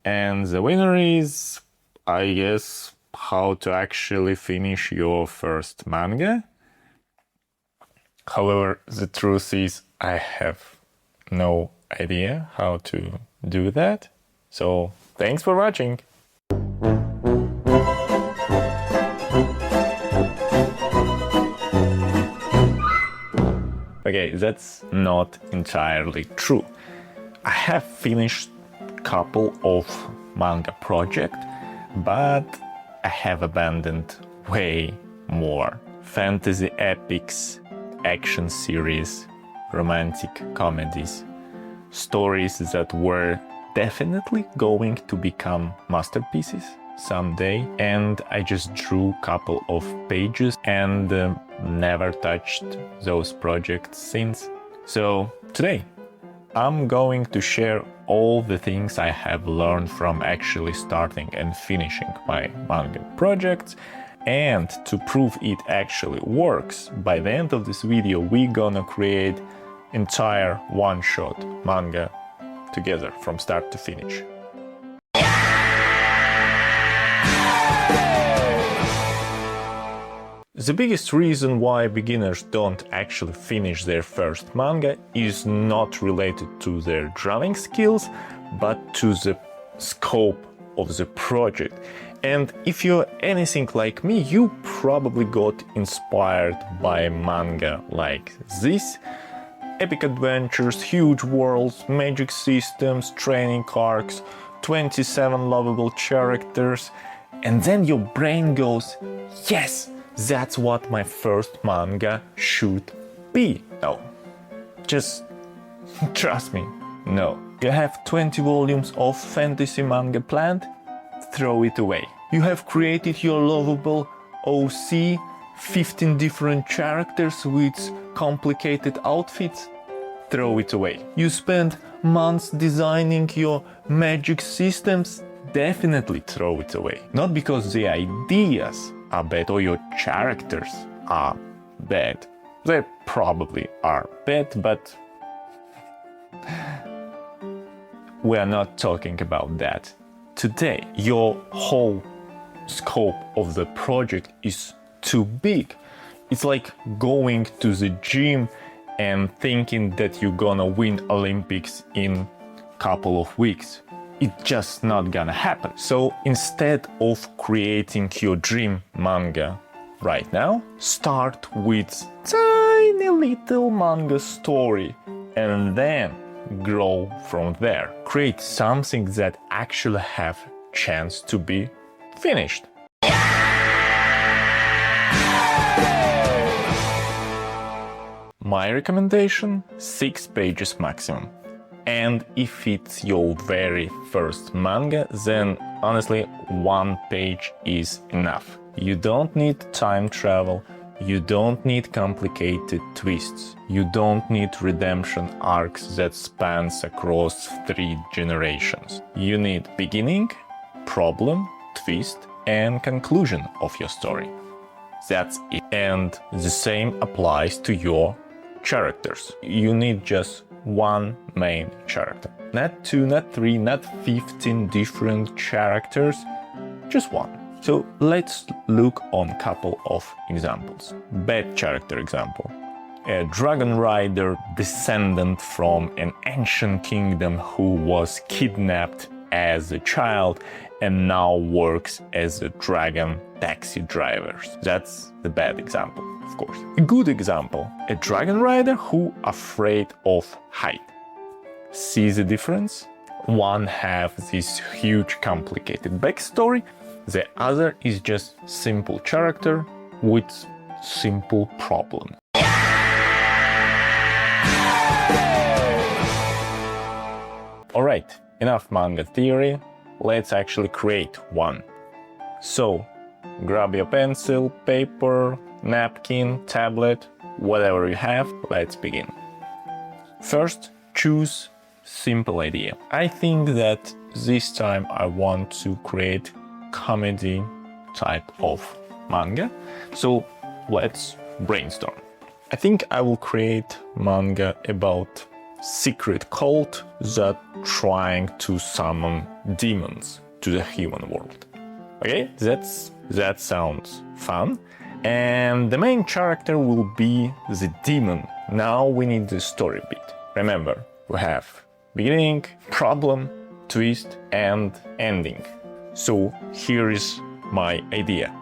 And the winner is, I guess, how to actually finish your first manga. However, the truth is I have no idea how to do that. So thanks for watching. Okay, that's not entirely true. I have finished a couple of manga projects, but I have abandoned way more. Fantasy epics, action series, romantic comedies, stories that were definitely going to become masterpieces someday, and I just drew a couple of pages and never touched those projects since. So today I'm going to share all the things I have learned from actually starting and finishing my manga projects, and to prove it actually works, by the end of this video we're gonna create entire one-shot manga together from start to finish. The biggest reason why beginners don't actually finish their first manga is not related to their drawing skills, but to the scope of the project. And if you're anything like me, you probably got inspired by manga like this. Epic adventures, huge worlds, magic systems, training arcs, 27 lovable characters, and then your brain goes, yes! That's what my first manga should be. No, just trust me, no. You have 20 volumes of fantasy manga planned? Throw it away. You have created your lovable OC, 15 different characters with complicated outfits? Throw it away. You spend months designing your magic systems? Definitely throw it away. Not because the ideas are bad or your characters are bad. They probably are bad, but we are not talking about that today. Your whole scope of the project is too big. It's like going to the gym and thinking that you're gonna win Olympics in a couple of weeks. It's just not gonna happen. So instead of creating your dream manga right now, start with tiny little manga story and then grow from there. Create something that actually have chance to be finished. My recommendation, 6 pages maximum. And if it's your very first manga, then honestly 1 page is enough. You don't need time travel, you don't need complicated twists, you don't need redemption arcs that spans across 3 generations. You need beginning, problem, twist, and conclusion of your story. That's it. And the same applies to your characters. You need just 1 main character. Not 2, not 3, not 15 different characters, just 1. So let's look on a couple of examples. Bad character example. A dragon rider descendant from an ancient kingdom who was kidnapped as a child and now works as a dragon taxi driver. That's the bad example, of course. A good example, a dragon rider who afraid of height. See the difference? One have this huge complicated backstory, the other is just simple character with simple problem. Alright, enough manga theory, let's actually create one. So, grab your pencil, paper, napkin, tablet, whatever you have, let's begin. First, choose simple idea. I think that this time I want to create comedy type of manga, so let's brainstorm. I think I will create manga about secret cult that trying to summon demons to the human world. Okay, that sounds fun. And the main character will be the demon. Now we need the story bit. Remember, we have beginning, problem, twist, and ending. So here is my idea.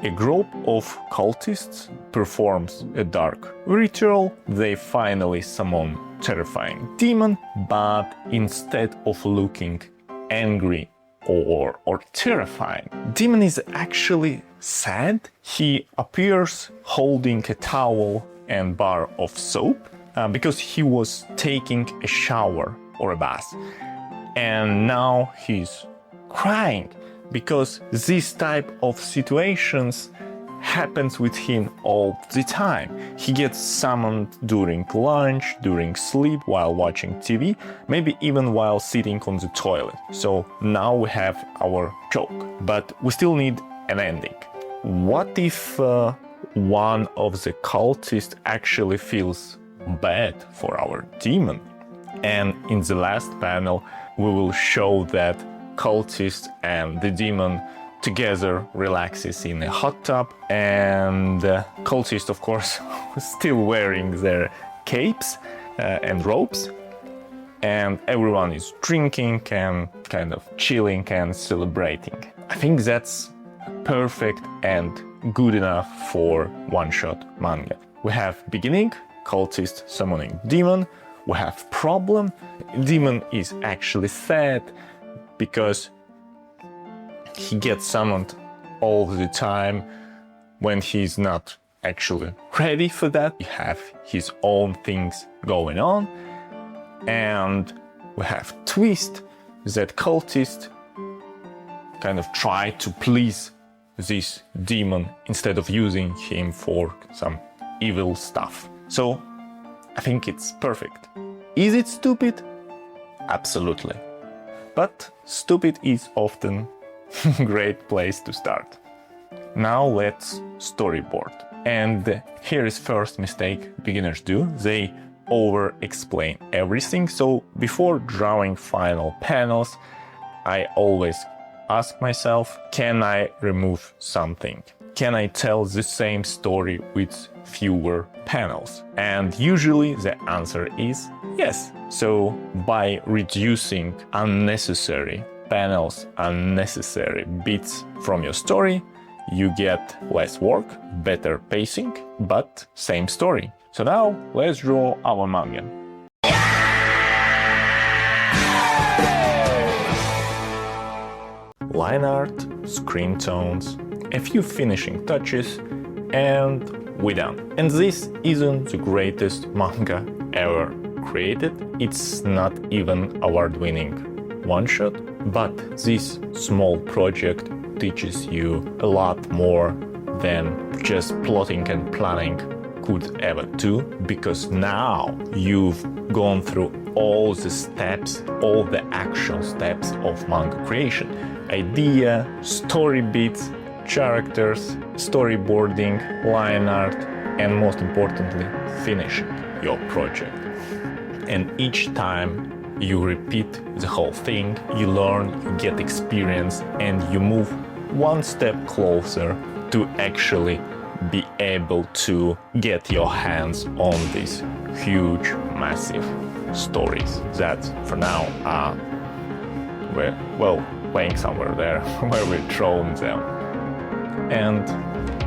A group of cultists performs a dark ritual. They finally summon terrifying demon, but instead of looking angry or terrifying, demon is actually sad. He appears holding a towel and bar of soap because he was taking a shower or a bath. And now he's crying because this type of situations happens with him all the time. He gets summoned during lunch, during sleep, while watching TV, maybe even while sitting on the toilet. So now we have our joke, but we still need an ending. What if one of the cultists actually feels bad for our demon? And in the last panel, we will show that cultist and the demon together relaxes in a hot tub, and cultist, of course, still wearing their capes and robes, and everyone is drinking and kind of chilling and celebrating. I think that's perfect and good enough for one-shot manga. We have beginning, cultist summoning demon. We have problem, demon is actually sad because he gets summoned all the time when he's not actually ready for that. He have his own things going on. And we have twist, that cultist kind of try to please this demon instead of using him for some evil stuff. So I think it's perfect. Is it stupid? Absolutely. But stupid is often a great place to start. Now let's storyboard. And here is first mistake beginners do. They over-explain everything. So before drawing final panels, I always ask myself, can I remove something? Can I tell the same story with fewer panels? And usually the answer is yes. So by reducing unnecessary panels, unnecessary bits from your story, you get less work, better pacing, but same story. So now let's draw our manga. Line art, screen tones, a few finishing touches, and we're done. And this isn't the greatest manga ever created. It's not even award-winning one-shot, but this small project teaches you a lot more than just plotting and planning could ever do, because now you've gone through all the steps, all the action steps of manga creation. Idea, story beats, characters, storyboarding, line art, and most importantly, finishing your project. And each time you repeat the whole thing, you learn, you get experience, and you move one step closer to actually be able to get your hands on these huge, massive stories that for now are, well, playing somewhere there where we're throwing them. And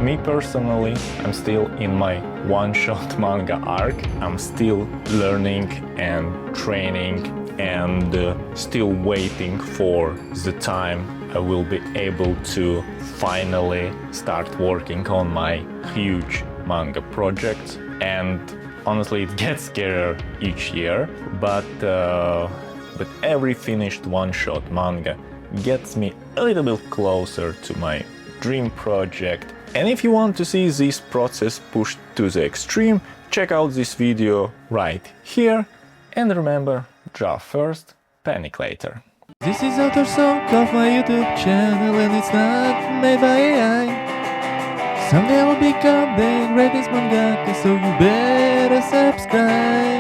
me personally, I'm still in my one-shot manga arc. I'm still learning and training and still waiting for the time I will be able to finally start working on my huge manga project. And honestly, it gets scarier each year, but every finished one-shot manga gets me a little bit closer to my dream project. And if you want to see this process pushed to the extreme, check out this video right here. And remember, draw first, panic later. This is author song of my YouTube channel, and it's not made by AI. Someday I will become the greatest mangaka, so you better subscribe.